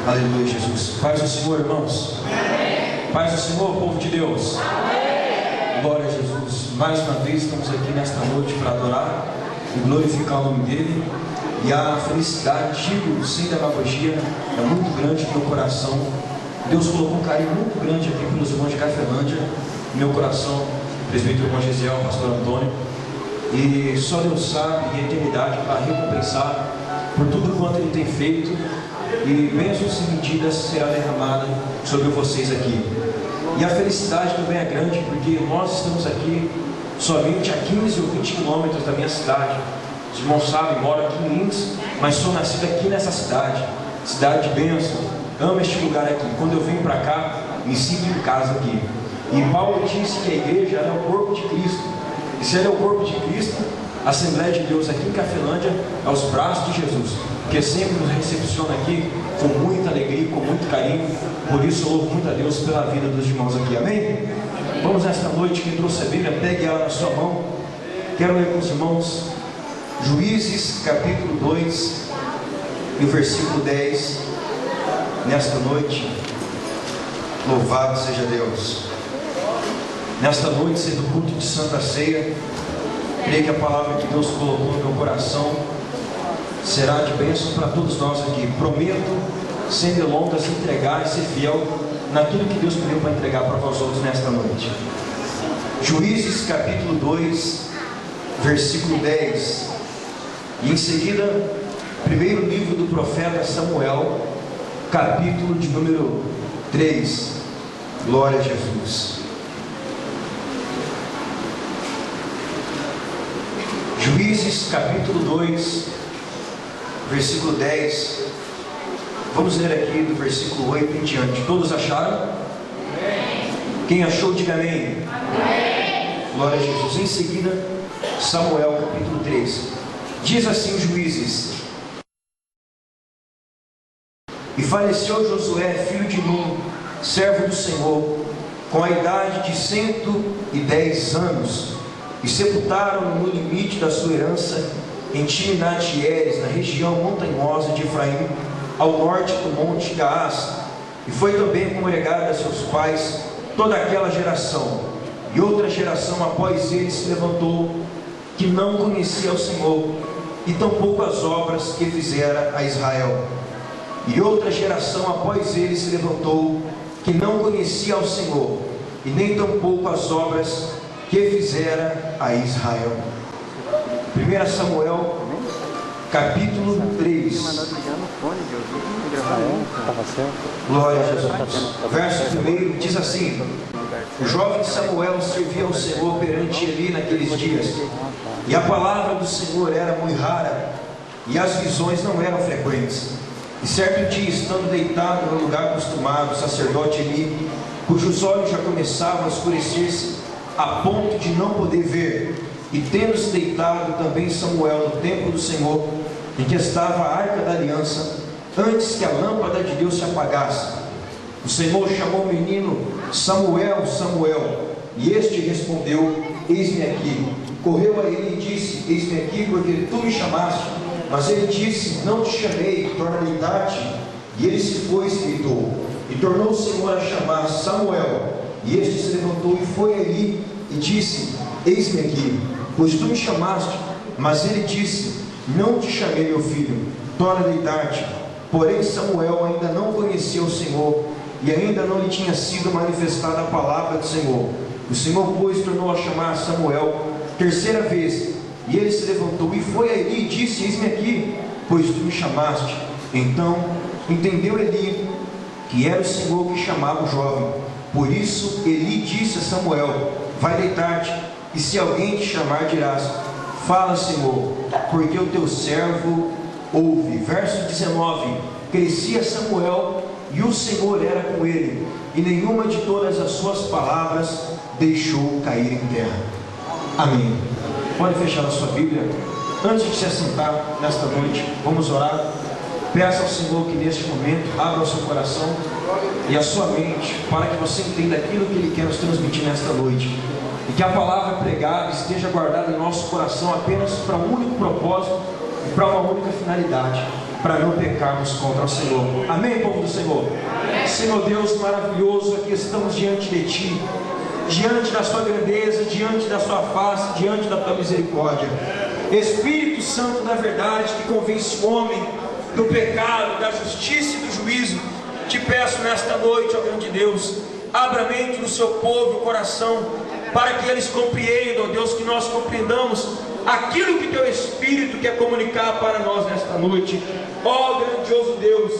Aleluia, Jesus. Paz do Senhor, irmãos. Amém. Paz do Senhor, povo de Deus. Amém. Glória a Jesus. Mais uma vez estamos aqui nesta noite para adorar e glorificar o nome dele. E a felicidade, digo sem demagogia, é muito grande no meu coração. Deus colocou um carinho muito grande aqui pelos irmãos de Cafelândia, no meu coração, presbítero irmão Gesiel, pastor Antônio. E só Deus sabe, e a eternidade para recompensar por tudo quanto Ele tem feito. E bênçãos sem medidas será derramada sobre vocês aqui. E a felicidade também é grande, porque nós estamos aqui somente a 15 ou 20 quilômetros da minha cidade. Os irmãos sabem, moro aqui em Lins, mas sou nascido aqui nessa cidade, cidade de bênção. Amo este lugar aqui. Quando eu venho para cá, me sinto em casa aqui. E Paulo disse que a igreja é o corpo de Cristo. E se ela é o corpo de Cristo, a Assembleia de Deus aqui em Cafelândia é os braços de Jesus, que sempre nos recepciona aqui com muita alegria, com muito carinho. Por isso eu louvo muito a Deus pela vida dos irmãos aqui, amém? Vamos nesta noite, quem trouxe a Bíblia, pegue ela na sua mão. Quero ler com os irmãos Juízes capítulo 2 e o versículo 10. Nesta noite, louvado seja Deus. Nesta noite, sendo o culto de Santa Ceia, creio que a palavra que Deus colocou no meu coração será de bênção para todos nós aqui. Prometo, sem delongas, entregar e ser fiel naquilo que Deus pediu para entregar para vós outros nesta noite. Juízes capítulo 2, versículo 10. E em seguida, primeiro livro do profeta Samuel, capítulo de número 3. Glória a Jesus. Juízes capítulo 2, versículo 10. Vamos ler aqui do versículo 8 em diante. Todos acharam? Amém. Quem achou, diga amém. Amém. Glória a Jesus. Em seguida, Samuel capítulo 3. Diz assim os Juízes: E faleceu Josué, filho de Num, servo do Senhor, com a idade de 110 anos, e sepultaram-no no limite da sua herança, em Timnat-Heres, na região montanhosa de Efraim, ao norte do monte Gaás. E foi também congregada a seus pais toda aquela geração. E outra geração após ele se levantou, que não conhecia o Senhor, e tampouco as obras que fizera a Israel. E outra geração após ele se levantou, que não conhecia o Senhor, e nem tampouco as obras que fizera a Israel. 1 Samuel capítulo 3. Glória a Jesus. Verso 1 diz assim: O jovem Samuel servia ao Senhor perante Eli naqueles dias, e a palavra do Senhor era muito rara, e as visões não eram frequentes. E certo dia, estando deitado no lugar acostumado, o sacerdote Eli, cujos olhos já começavam a escurecer-se a ponto de não poder ver, e tendo-se deitado também Samuel no templo do Senhor, em que estava a arca da aliança, antes que a lâmpada de Deus se apagasse, o Senhor chamou o menino: Samuel, Samuel. E este respondeu: Eis-me aqui. Correu a ele e disse: Eis-me aqui, porque tu me chamaste. Mas ele disse: Não te chamei, torna a deitar-te. E ele se foi e se deitou. E tornou o Senhor a chamar: Samuel. E este se levantou e foi a ele e disse: Eis-me aqui, pois tu me chamaste. Mas ele disse: Não te chamei, meu filho, torna a deitar-te. Porém Samuel ainda não conhecia o Senhor, e ainda não lhe tinha sido manifestada a palavra do Senhor. O Senhor, pois, tornou a chamar Samuel terceira vez, e ele se levantou e foi a Eli e disse: Eis-me aqui, pois tu me chamaste. Então entendeu Eli que era o Senhor que chamava o jovem. Por isso Eli disse a Samuel: Vai deitar-te, e se alguém te chamar, dirás: Fala, Senhor, porque o teu servo ouve. Verso 19: Crescia Samuel, e o Senhor era com ele, e nenhuma de todas as suas palavras deixou cair em terra. Amém. Pode fechar a sua Bíblia. Antes de se assentar nesta noite, vamos orar. Peça ao Senhor que neste momento abra o seu coração e a sua mente, para que você entenda aquilo que Ele quer nos transmitir nesta noite, e que a palavra pregada esteja guardada em nosso coração apenas para um único propósito e para uma única finalidade: para não pecarmos contra o Senhor. Amém, povo do Senhor? Senhor Deus maravilhoso, aqui estamos diante de Ti, diante da Sua grandeza, diante da Sua face, diante da Tua misericórdia. Espírito Santo da verdade, que convence o homem do pecado, da justiça e do juízo, te peço nesta noite, ó grande Deus, abra a mente do Seu povo e o coração, para que eles compreendam, ó Deus, que nós compreendamos aquilo que Teu Espírito quer comunicar para nós nesta noite. Ó grandioso Deus,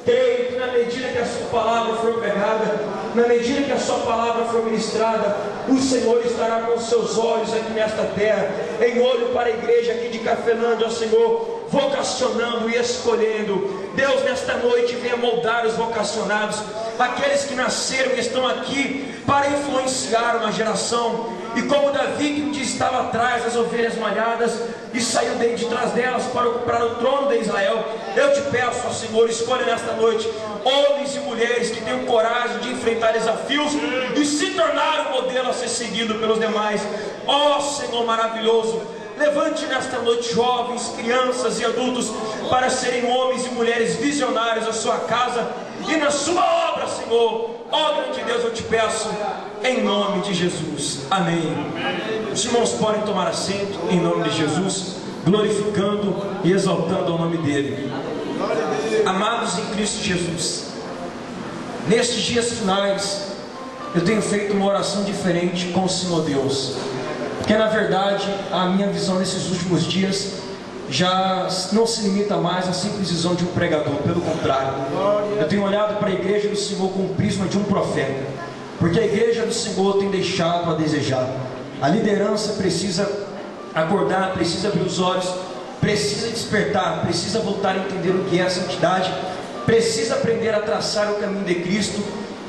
creio que na medida que a Sua palavra for pregada, na medida que a Sua palavra for ministrada, o Senhor estará com os Seus olhos aqui nesta terra, em olho para a igreja aqui de Cafelândia, ó Senhor, vocacionando e escolhendo. Deus, nesta noite, venha moldar os vocacionados, aqueles que nasceram e estão aqui para influenciar uma geração. E como Davi, que um dia estava atrás das ovelhas malhadas e saiu de trás delas para o trono de Israel, eu te peço, ó Senhor, escolha nesta noite homens e mulheres que tenham coragem de enfrentar desafios e se tornar um modelo a ser seguido pelos demais. Ó Senhor maravilhoso, levante nesta noite jovens, crianças e adultos para serem homens e mulheres visionários na sua casa e na sua obra, Senhor. Ó grande Deus, eu te peço em nome de Jesus. Amém. Os irmãos podem tomar assento em nome de Jesus, glorificando e exaltando o nome dele. Amados em Cristo Jesus, nestes dias finais eu tenho feito uma oração diferente com o Senhor Deus, porque na verdade a minha visão nesses últimos dias já não se limita mais à simples visão de um pregador. Pelo contrário, eu tenho olhado para a igreja do Senhor com o prisma de um profeta, porque a igreja do Senhor tem deixado a desejar. A liderança precisa acordar, precisa abrir os olhos, precisa despertar, precisa voltar a entender o que é a santidade, precisa aprender a traçar o caminho de Cristo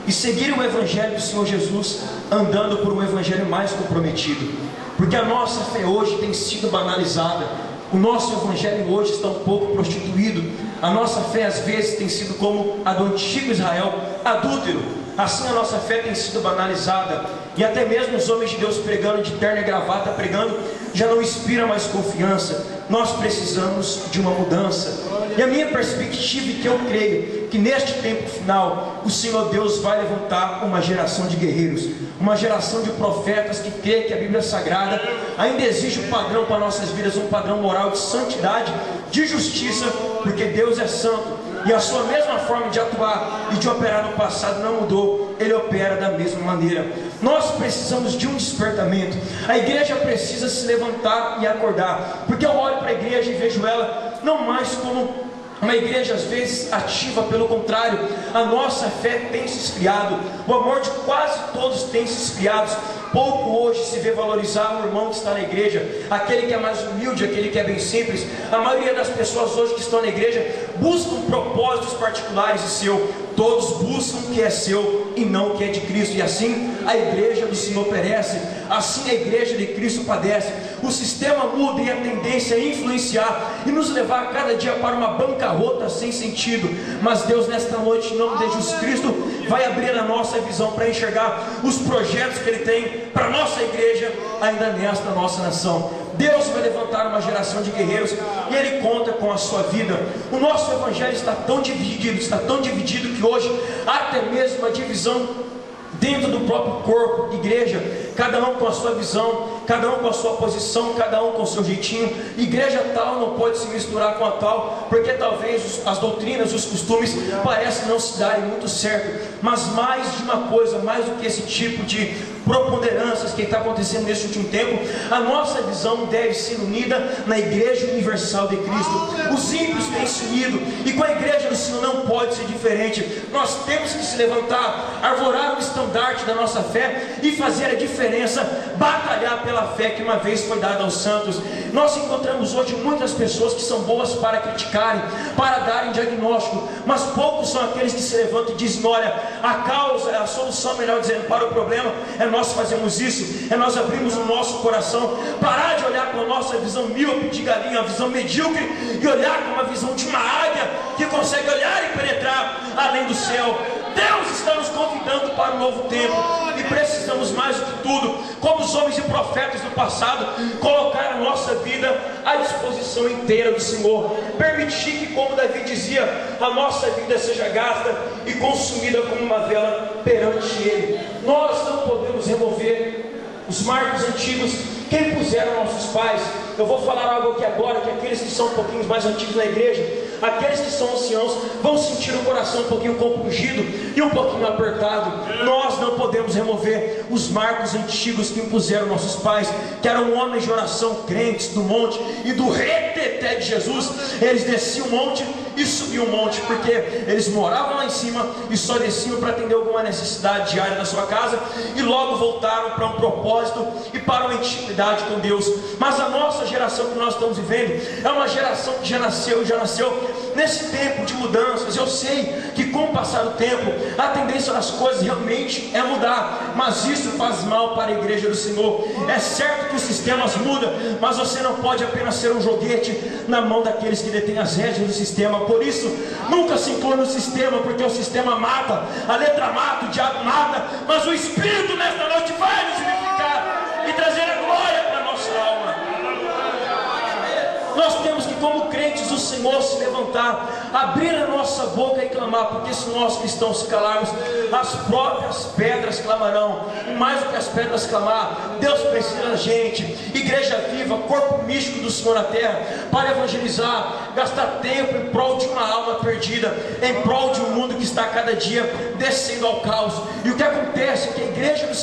e seguir o Evangelho do Senhor Jesus, andando por um Evangelho mais comprometido. Porque a nossa fé hoje tem sido banalizada, o nosso Evangelho hoje está um pouco prostituído, a nossa fé às vezes tem sido como a do antigo Israel, adúltero. Assim a nossa fé tem sido banalizada, e até mesmo os homens de Deus pregando de terno e gravata, pregando, já não inspira mais confiança. Nós precisamos de uma mudança, e a minha perspectiva, e que eu creio, que neste tempo final, o Senhor Deus vai levantar uma geração de guerreiros, uma geração de profetas que crê que a Bíblia Sagrada ainda exige um padrão para nossas vidas, um padrão moral de santidade, de justiça, porque Deus é santo, e a sua mesma forma de atuar e de operar no passado não mudou, Ele opera da mesma maneira. Nós precisamos de um despertamento, a igreja precisa se levantar e acordar, porque eu olho para a igreja e vejo ela não mais como uma igreja às vezes ativa, pelo contrário, a nossa fé tem se esfriado, o amor de quase todos tem se esfriado. Pouco hoje se vê valorizar o irmão que está na igreja, aquele que é mais humilde, aquele que é bem simples. A maioria das pessoas hoje que estão na igreja buscam propósitos particulares de seu. Todos buscam o que é seu e não o que é de Cristo. E assim a igreja do Senhor perece, assim a igreja de Cristo padece. O sistema muda e a tendência é influenciar e nos levar a cada dia para uma bancarrota sem sentido. Mas Deus, nesta noite, em nome de Jesus Cristo, vai abrir a nossa visão para enxergar os projetos que Ele tem para a nossa igreja, ainda nesta nossa nação. Deus vai levantar uma geração de guerreiros e Ele conta com a sua vida. O nosso Evangelho está tão dividido que hoje há até mesmo uma divisão dentro do próprio corpo, igreja, cada um com a sua visão, cada um com a sua posição, cada um com o seu jeitinho. Igreja tal não pode se misturar com a tal, porque talvez as doutrinas, os costumes parecem não se darem muito certo. Mas mais de uma coisa, mais do que esse tipo de preponderâncias que está acontecendo nesse último tempo, a nossa visão deve ser unida na igreja universal de Cristo. Os ímpios têm se unido, e com a igreja do Senhor não pode ser diferente. Nós temos que se levantar, arvorar o estandarte da nossa fé e fazer a diferença, batalhar pela fé que uma vez foi dada aos santos. Nós encontramos hoje muitas pessoas que são boas para criticarem, para darem diagnóstico, mas poucos são aqueles que se levantam e dizem: olha, a causa, a solução, melhor dizendo, para o problema é nós fazemos isso, é nós abrimos o nosso coração, parar de olhar com a nossa visão míope de galinha, a visão medíocre, e olhar com uma visão de uma águia que consegue olhar e penetrar além do céu. Deus está nos convidando para um novo tempo, e precisamos mais do que tudo, como os homens e profetas do passado, colocar a nossa vida à disposição inteira do Senhor, permitir que, como Davi dizia, a nossa vida seja gasta e consumida como uma vela perante Ele. Nós não podemos remover os marcos antigos que impuseram nossos pais. Eu vou falar algo aqui agora, que aqueles que são um pouquinho mais antigos na igreja, aqueles que são anciãos, vão sentir o coração um pouquinho compungido e um pouquinho apertado. Nós não podemos remover os marcos antigos que impuseram nossos pais, que eram homens de oração, crentes do monte e do reteté de Jesus. Eles desciam o monte e subiam o monte, porque eles moravam lá em cima e só desciam para atender alguma necessidade diária na sua casa, e logo voltaram para um propósito e para uma intimidade com Deus. Mas a nossa geração que nós estamos vivendo é uma geração que já nasceu nesse tempo de mudanças. Eu sei que com o passar do tempo a tendência das coisas realmente é mudar, mas isso faz mal para a igreja do Senhor. É certo que os sistemas mudam, mas você não pode apenas ser um joguete na mão daqueles que detêm as rédeas do sistema. Por isso, nunca se inclua no sistema, porque o sistema mata, a letra mata, o diabo mata, mas o Espírito nesta noite vai nos vivificar e trazer a glória para a nossa alma. Nós temos que, como crentes do Senhor, se levantar, abrir a nossa boca e clamar, porque se nós cristãos se calarmos, as próprias pedras clamarão. E mais do que as pedras clamar, Deus precisa da gente, igreja viva, corpo místico do Senhor na terra, para evangelizar, gastar tempo em prol de uma alma perdida, em prol de um mundo que está cada dia descendo ao caos. E o que acontece é que a igreja do